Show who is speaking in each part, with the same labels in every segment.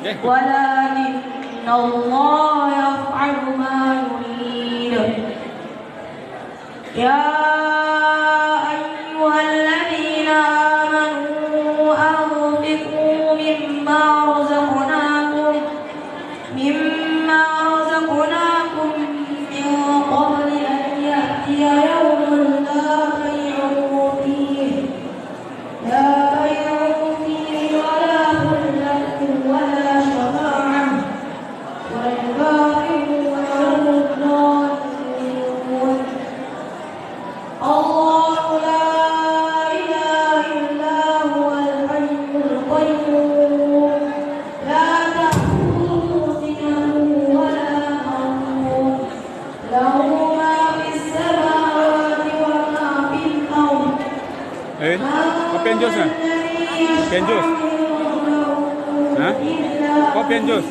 Speaker 1: ولكن الله يفعل ما يريد يا أيها الذين آمنوا أنفقوا مما رزقناكم من قبل أن يأتي يوم لا بيع فيه ولا خلة ولا شفاعة والكافرون هم الظالمون الله لا إله إلا هو الحي القيوم لا تأخذه سنة ولا نوم له ما في السماوات وما في الأرض
Speaker 2: Kopian jus nah? Kopian jus? Hah? Kopian jus?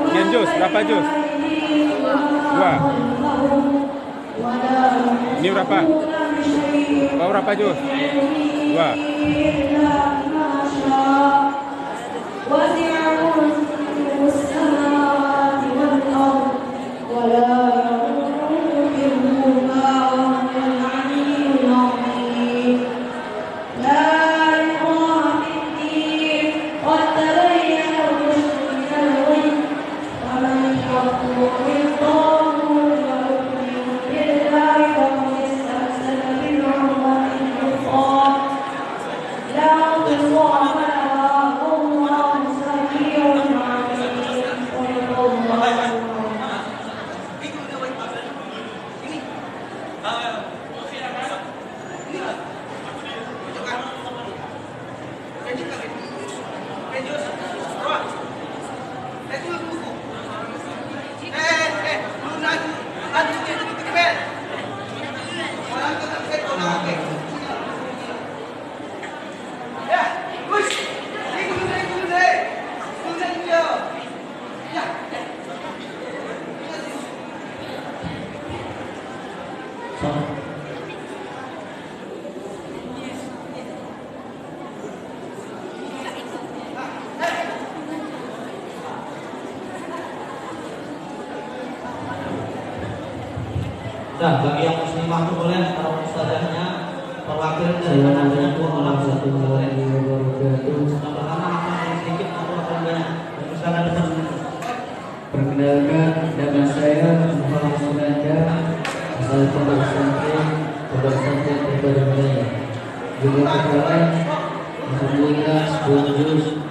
Speaker 2: Kopian jus? Berapa jus? 2. Ini berapa? Kau berapa jus? 2.
Speaker 3: Nah, bagi yang muslimah itu boleh para ustazahnya perwakilan dari namanya 2 orang satu boleh. Pertama akan sedikit atau akan banyak. Misalnya
Speaker 4: perkenalkan nama saya Muhammad Sunanda, asal Pondok Pesantren terbaru. Jumlah kebetulan alhamdulillah 10 juz